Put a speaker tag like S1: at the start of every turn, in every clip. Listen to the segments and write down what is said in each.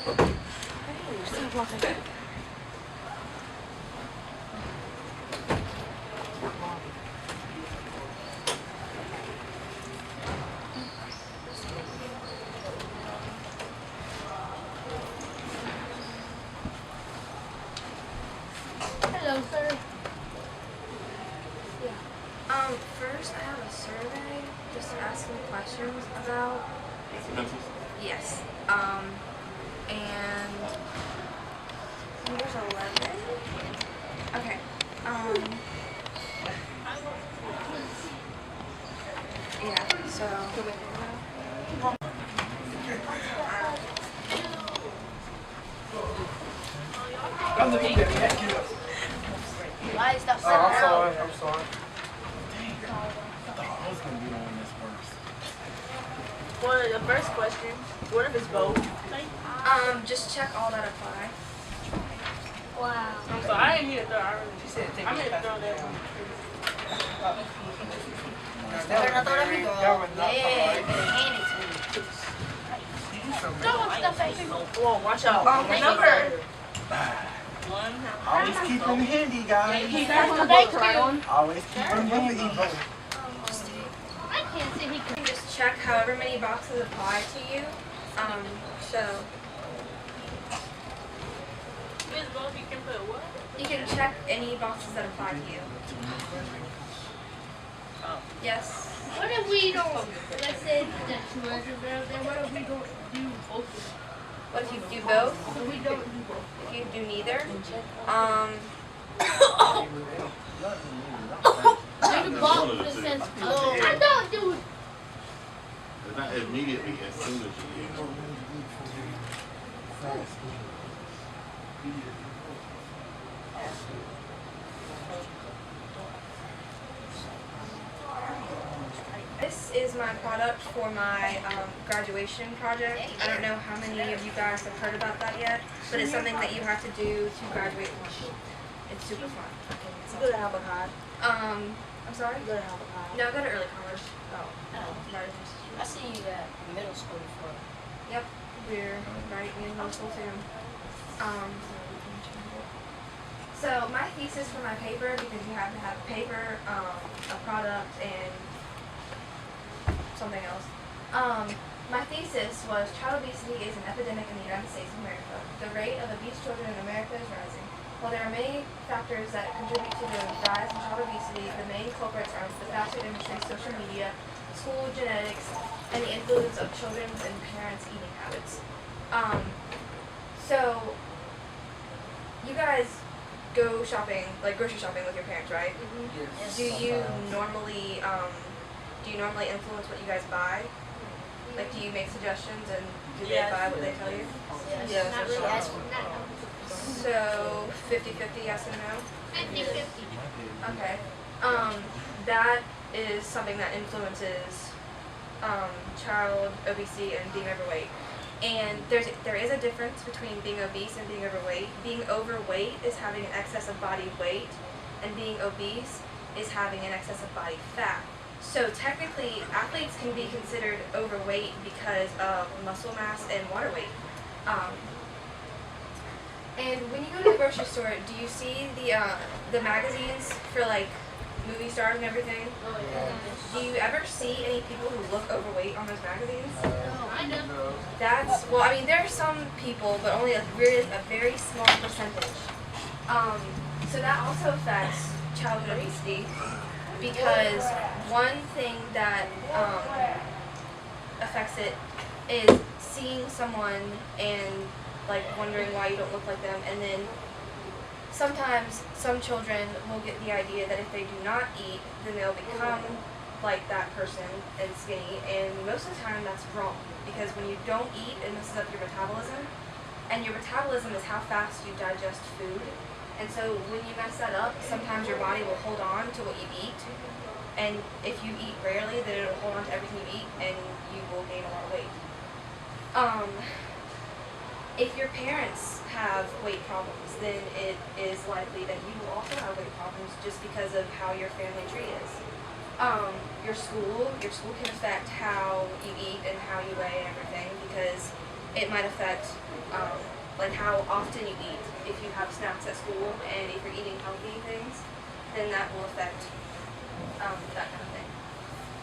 S1: Hello, sir.
S2: First I have a survey just to ask some questions about. Yes. And number's 11. Okay. Yeah, so.
S1: Why is that
S3: Oh, I'm sorry. I'm sorry. Dang, I thought I was gonna be the one that's first.
S4: Well, the first question, what if it's both?
S2: Just check all that apply.
S1: Wow.
S4: I'm sorry, I didn't hear the
S3: She said take
S4: I'm
S3: it
S4: gonna
S3: past
S4: throw that
S3: the
S4: one.
S3: That was not polite.
S1: Hand it to me.
S3: You do something.
S4: Whoa, watch out. Number one.
S3: Always keep them handy, guys.
S1: Thank you.
S3: Always keep them handy.
S1: I can't see. He
S2: You can just check however many boxes apply to you. So
S4: Miss Both, you can put what?
S2: you can check any boxes that apply to you. Yes.
S1: What if we don't, let's say that two answers there, then what if we don't do both of them?
S2: What if you do both?
S1: So we don't do both.
S2: If you do neither?
S1: There's a box that says, oh, I don't do it.
S5: Not immediately, as soon as you use it.
S2: This is my product for my graduation project. I don't know how many of you guys have heard about that yet, but it's something that you have to do to graduate. It's super fun.
S4: It's good to have a high.
S2: I'm sorry?
S4: Good to have a high.
S2: No, I go to early college. Right.
S6: I see you at middle school before.
S2: Yep, we're right in middle school too. So my thesis for my paper, because you have to have a paper, a product, and something else. My thesis was child obesity is an epidemic in the United States of America. The rate of obese children in America is rising. While there are many factors that contribute to the rise in child obesity, the main culprits are the fast food industry, social media, school genetics, and the influence of children's and parents' eating habits. So you guys go shopping, like grocery shopping with your parents, right?
S3: Yes.
S2: Do you normally influence what you guys buy? Like, do you make suggestions and do they buy what they tell you?
S6: Yes.
S1: Not really.
S6: Yes.
S2: So 50-50, yes and no?
S1: 50-50.
S2: Okay. That is something that influences child obesity and being overweight. And there is a difference between being obese and being overweight. Being overweight is having an excess of body weight, and being obese is having an excess of body fat. So technically, athletes can be considered overweight because of muscle mass and water weight. And when you go to the grocery store, do you see the magazines for like movie stars and everything? Do you ever see any people who look overweight on those magazines?
S1: I know.
S2: Well, I mean, there are some people, but only a very small percentage. So that also affects childhood obesity, because one thing that affects it is seeing someone and like wondering why you don't look like them, and then sometimes some children will get the idea that if they do not eat, then they'll become like that person and skinny, and most of the time that's wrong, because when you don't eat, it messes up your metabolism, and your metabolism is how fast you digest food. And so when you mess that up, sometimes your body will hold on to what you eat, and if you eat rarely, then it'll hold on to everything you eat, and you will gain a lot of weight. If your parents have weight problems, then it is likely that you will also have weight problems just because of how your family tree is. Your school can affect how you eat and how you weigh and everything, because it might affect like how often you eat. If you have snacks at school and if you're eating healthy things, then that will affect that kind of thing.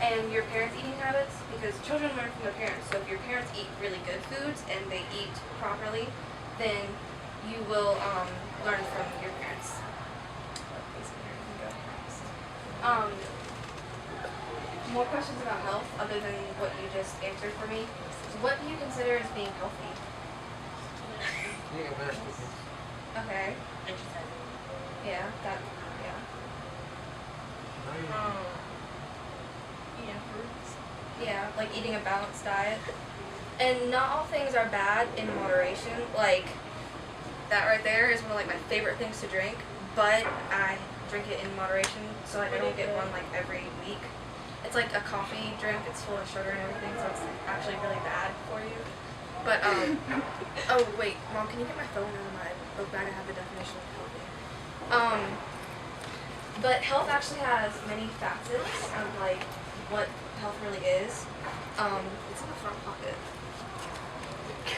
S2: And your parents' eating habits, because children learn from their parents. So if your parents eat really good foods and they eat properly, then you will learn from your parents. More questions about health other than what you just answered for me. What do you consider as being healthy?
S3: Eating vegetables.
S2: Okay. Yeah, that, yeah.
S1: Eating fruits.
S2: Yeah, like eating a balanced diet. And not all things are bad in moderation. Like, that right there is one of like my favorite things to drink, but I drink it in moderation, so I don't get one like every week. It's like a coffee drink, it's full of sugar and everything, so it's actually really bad for you. But, oh wait, Mom, can you get my phone out of my book bag? I have the definition of healthy. But health actually has many facets of like what health really is. It's in the front pocket.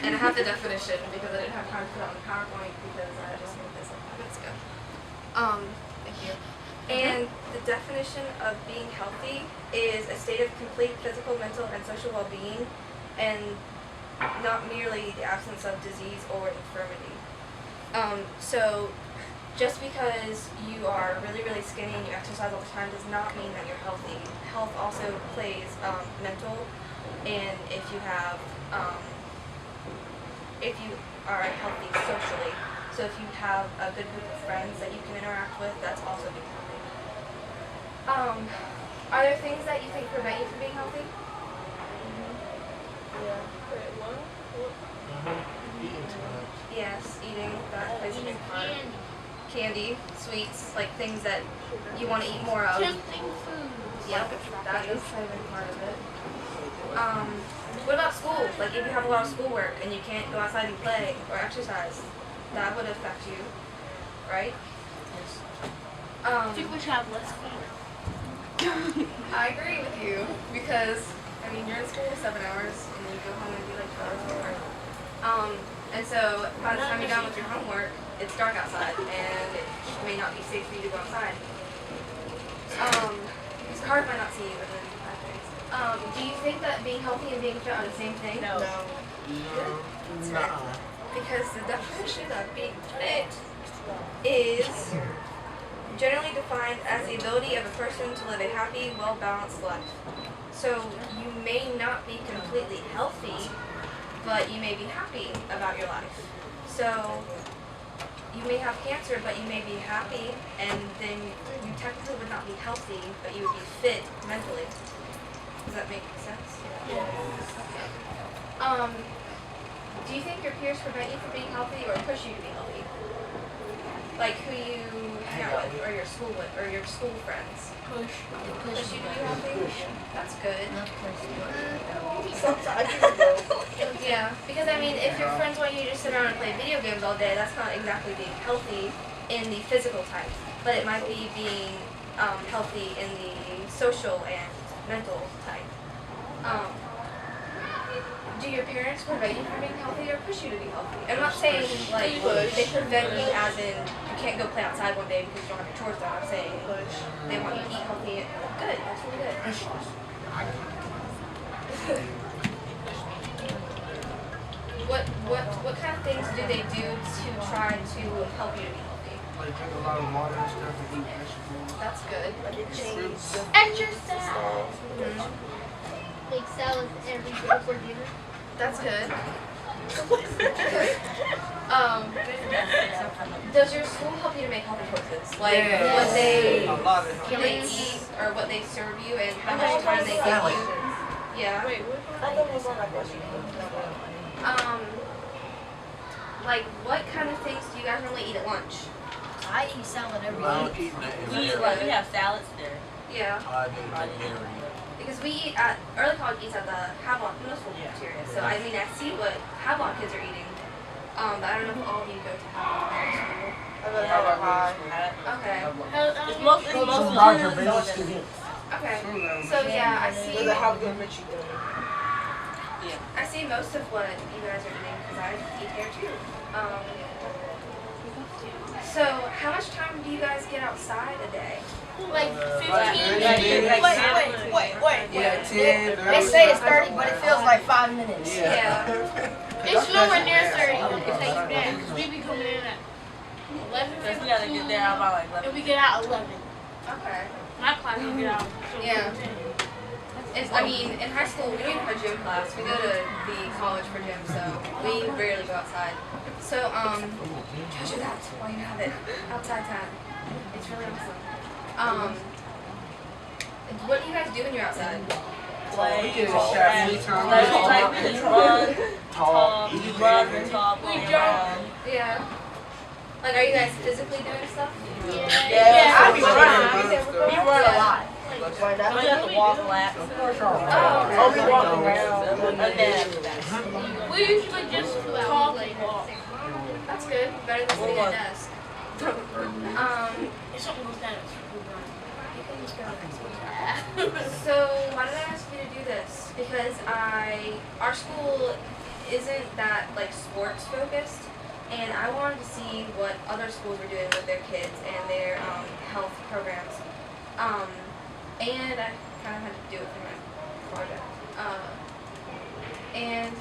S2: And I have the definition because I didn't have time to put it on the PowerPoint because I just made this like 5 minutes ago. Thank you. And the definition of being healthy is a state of complete physical, mental, and social well-being, and not merely the absence of disease or infirmity. So just because you are really, really skinny and you exercise all the time does not mean that you're healthy. Health also plays mental, and if you are healthy socially. So if you have a good group of friends that you can interact with, that's also being healthy. Are there things that you think prevent you from being healthy?
S4: Yeah. Wait, what?
S3: Eating too much.
S2: Yes, eating, that plays a big part.
S1: Candy.
S2: Candy, sweets, like things that you want to eat more of.
S1: Tempting foods.
S2: Yep, that is a big part of it. What about school? Like if you have a lot of schoolwork and you can't go outside and play or exercise, that would affect you, right?
S1: I think we should have less food.
S2: I agree with you because I mean you're in school 7 hours and you go home and do like 2 hours of work. And so by the time you're done with your homework, it's dark outside and it may not be safe for you to go outside. Because cars might not see you within 5 days. Do you think that being healthy and being fit are the same thing?
S4: No.
S3: Nah.
S2: Because the definition of being fit is generally defined as the ability of a person to live a happy, well-balanced life. So you may not be completely healthy, but you may be happy about your life. So you may have cancer, but you may be happy, and then you technically would not be healthy, but you would be fit mentally. Does that make sense? Do you think your peers prevent you from being healthy or push you to be healthy? Like who you hang out with, or your school friends?
S1: Push.
S2: Push you to be healthy? That's good.
S4: Sometimes.
S2: Yeah, because I mean, if your friends want you to just sit around and play video games all day, that's not exactly being healthy in the physical type, but it might be being healthy in the social and mental type. Do your parents prevent you from being healthy or push you to be healthy? I'm not saying like they prevent you as in you can't go play outside one day because you don't have your chores done. I'm saying they want you to eat healthy. Good, that's really good. What kind of things do they do to try to help you to be healthy?
S3: Like drink a lot of water and stuff and eat vegetables.
S2: That's good.
S3: Fruits.
S1: Exercise.
S2: Mm-hmm.
S1: Make salads every day for dinner.
S2: That's good. Does your school help you to make healthy choices? Like what they
S3: A lot of
S2: eat or what they serve you and how much time they give you? Yeah.
S4: Wait, what? I thought it was on that question.
S2: Like what kind of things do you guys normally eat at lunch?
S6: I eat salad every
S3: I
S6: day.
S3: don't eat that
S4: We
S3: every
S4: eat
S3: day.
S4: like we have salads there.
S2: Yeah.
S3: I do dairy.
S2: Because we eat at early college eats at the Havelock Middle School
S4: Yeah.
S2: cafeteria. So I mean I see what Havelock kids are eating. But I don't know if all of you go to Havelock Middle School.
S3: How about high?
S2: Okay.
S4: It's mostly
S3: Dr. Bailey student.
S2: Okay. So yeah, I see.
S4: Does it have good Michigan?
S2: I see most of what you guys are doing because I eat there too. So how much time do you guys get outside a day?
S1: Like 15
S3: Yeah, 10.
S6: They say it's 30, but it feels like 5 minutes.
S2: Yeah.
S1: It's nowhere near 30. It's like that. Because we be coming in at 11.
S4: Because we gotta get there about like 11.
S1: And we get out at 11.
S2: Okay.
S1: My class will get out. So
S2: Yeah. I mean, in high school, we don't even have gym class. We go to the college for gym, so we rarely go outside. So, treasure that while you have it. Outside time. It's really awesome. What do you guys do when you're outside?
S4: Play,
S3: We get a
S4: talk,
S3: shot
S4: and-
S3: anytime.
S4: like we just run,
S3: Talk.
S4: we run and talk.
S1: We
S4: play
S1: jump.
S4: around.
S2: Yeah. Like, are you guys physically doing stuff?
S4: Yeah,
S6: I be running.
S3: We
S6: We run a lot.
S4: We have to walk a lap.
S2: Oh,
S4: We walk around. And then
S1: we usually just talk and walk.
S2: that's good. Better than sitting at a desk.
S1: If something goes down, we run.
S2: So why did I ask you to do this? Because our school isn't that like sports focused, and I wanted to see what other schools were doing with their kids and their health programs. And I kind of had to do it for my project. And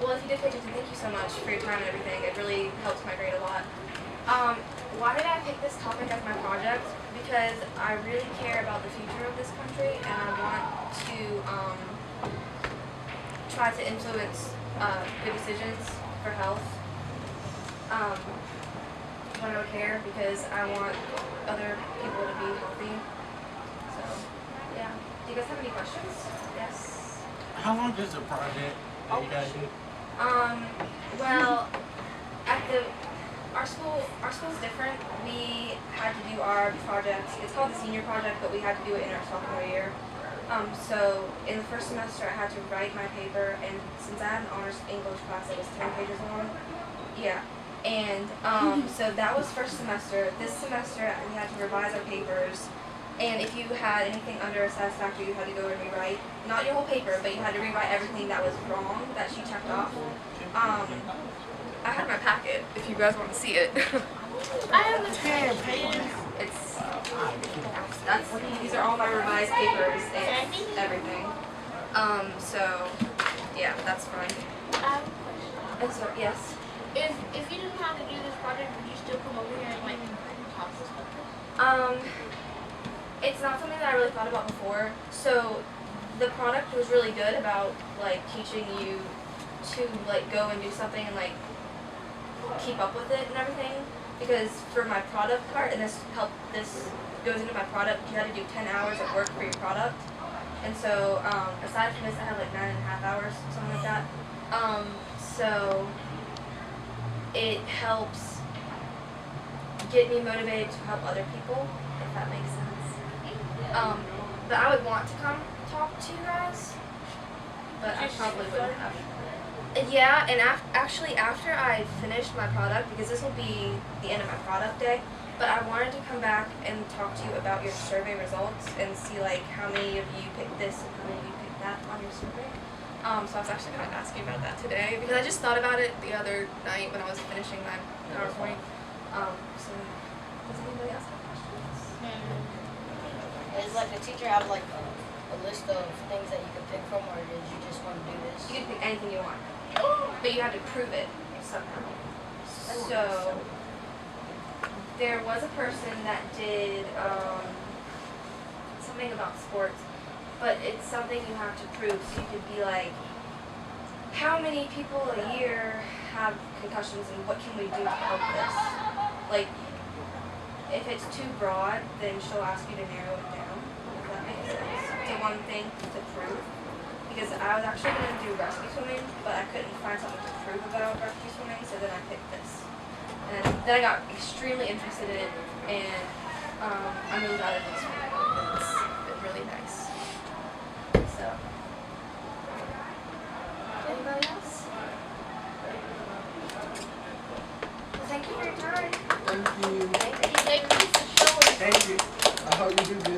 S2: well, if you did pay attention, thank you so much for your time and everything. It really helps my grade a lot. Why did I pick this topic as my project? Because I really care about the future of this country, and I want to try to influence good decisions for health. Why do I care? Because I want other people to be healthy. So, yeah. Do you guys have any questions? Yes?
S5: How long is the project that you guys do?
S2: Well, our school's different. We had to do our projects. It's called the senior project, but we had to do it in our sophomore year. So in the first semester, I had to write my paper, and since I had an honors English class, it was 10 pages long. Yeah. And so that was first semester. This semester, we had to revise our papers. And if you had anything under a satisfactory, you had to go and rewrite, not your whole paper, but you had to rewrite everything that was wrong that she checked off. I had my packet, if you guys want to see it.
S1: I have the 10 pages.
S2: These are all my revised papers and everything. So, yeah, that's fun.
S1: I have a question.
S2: And so, yes.
S1: If you didn't have to do this project, would you still come over here and like talk to us about this?
S2: It's not something that I really thought about before. So the product was really good about like teaching you to like go and do something and like keep up with it and everything. Because for my product part, and this goes into my product, you had to do 10 hours of work for your product. And so aside from this, I had like 9.5 hours, something like that. So it helps get me motivated to help other people, if that makes sense. But I would want to come talk to you guys, but I probably wouldn't have. Yeah, and actually after I finished my product, because this will be the end of my product day, but I wanted to come back and talk to you about your survey results and see like how many of you picked this and how many of you picked that on your survey. So I was actually going to ask you about that today because I just thought about it the other night when I was finishing my PowerPoint. So does anybody else have questions?
S6: Does like the teacher have like a list of things that you can pick from, or did you just want to do this?
S2: You can pick anything you want, but you have to prove it somehow. So there was a person that did something about sports, but it's something you have to prove. So you could be like, how many people a year have concussions, and what can we do to help this? Like, if it's too broad, then she'll ask you to narrow it down, if that makes sense, to one thing to prove. Because I was actually going to do rescue swimming, but I couldn't find something to prove about rescue swimming, so then I picked this. And then I got extremely interested in it, and I'm really glad I did this one. It's been really nice. So, anybody else? Well, thank you for your time.
S3: Thank you.
S2: Thank you for showing.
S3: Thank you. I hope you do good.